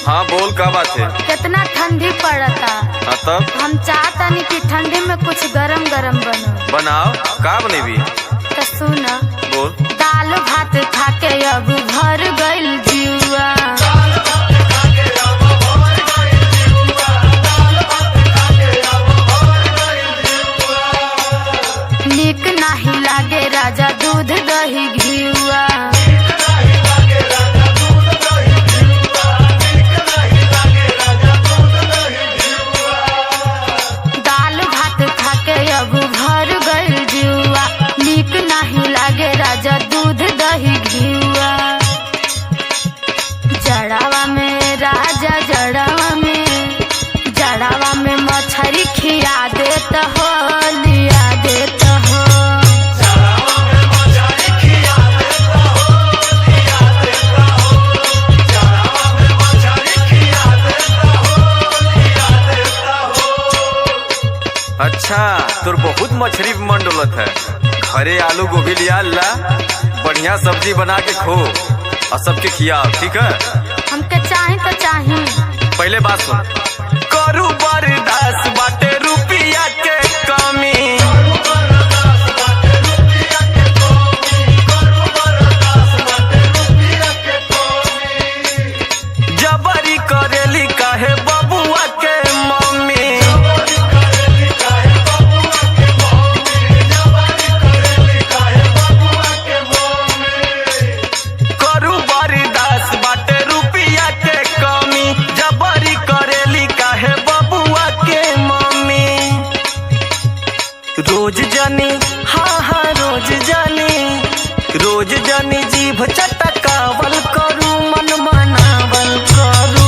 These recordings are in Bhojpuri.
हाँ बोल, का बात है? कितना ठंडी पड़ता। हाँ तब हम चाहता नहीं कि ठंडी में कुछ गरम गरम बनो। बनाओ, का बनेबी? तो सुना, बोल। दाल भात खा के अब भर गइल जीवा। नीक नाही लागे राजा दूध दही घिउआ। दाल भात खा के अब भर गइल जीवा। नीक नाही लागे राजा दूध दही घिउआ। जड़ावा में राजा जड़ावा में मछरी खिया देत हो, लिया देत हो। अच्छा, तोर बहुत मछली मन डोलत है। घरे आलू गोभी लिया ला, बढ़िया सब्जी बना के खो और सबके खिया, ठीक है? हमके चाही तो चाही। पहले बात सुन, करू बर्दाश्त बाटे रुपया के कमी। जबरी करेली काहे बबुआ के मम्मी। करू बर्दाश्त बाटे रुपया के कमी। जबरी करेली काहे बबुआ के मम्मी। रोज जानी, हाँ रोज जानी जीभ चटकावल करू, मन मनावल करू।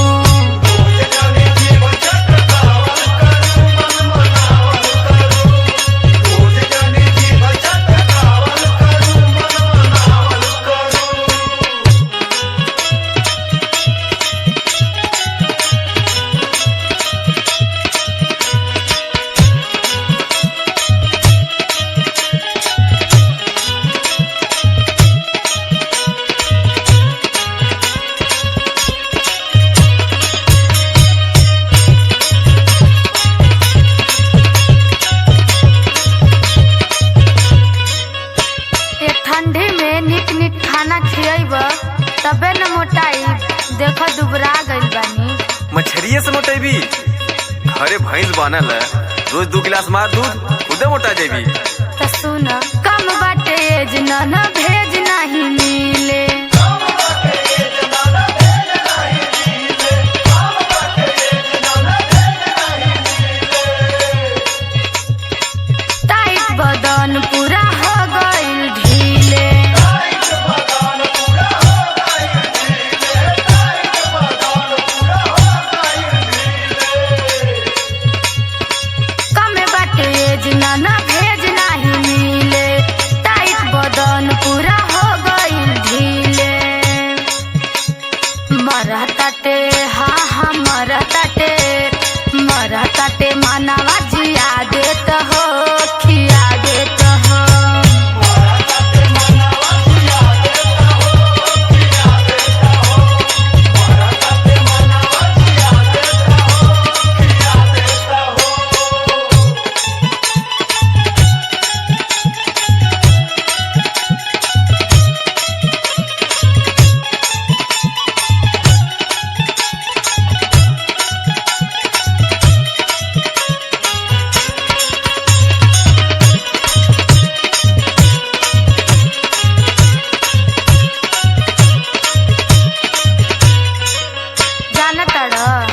ठंडी में निक निक खाना खियाब तबे न मोटाई। देखो दुबरा गइल बानी। मछरिये से मोटेबी? घरे भैंस बनल है, रोज 2 गिलास मार दूध, खुदे मोटा जेबी। तो सुन, कम बाटे एज न भेज नहीं मिले। टाइट बदन पूरा हो गइल ढीले। कम बाटे एज न भेज नहीं मिले। टाइट बदन पूरा हो गइल ढीले। मरताटे, हाँ मरताटे मानवा जिया देत हो, खिया देत हो।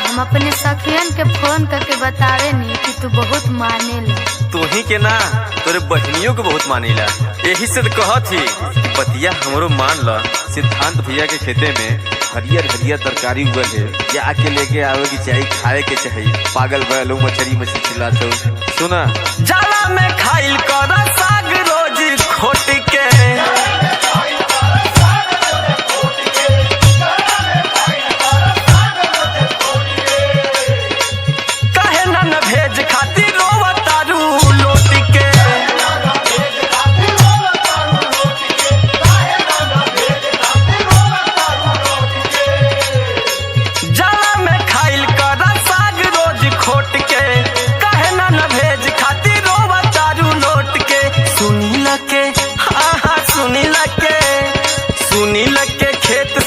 हम अपने सखियन के फोन करके बतावे नी कि तू बहुत मानेला। तू ही के ना, तोरे बहनियों के बहुत मानेला। यही से कहत ही बतिया हमरो मान ला। सिद्धांत भैया के खेते में हरियर तरकारी उगल है, या आके लेके आवे की चाहिए, खाए के चाहिए। पागल बैलो मछली चिल्लाते। सुना, जाला में खाइल कर साग रोज खोट के। जाला सुनील के खेत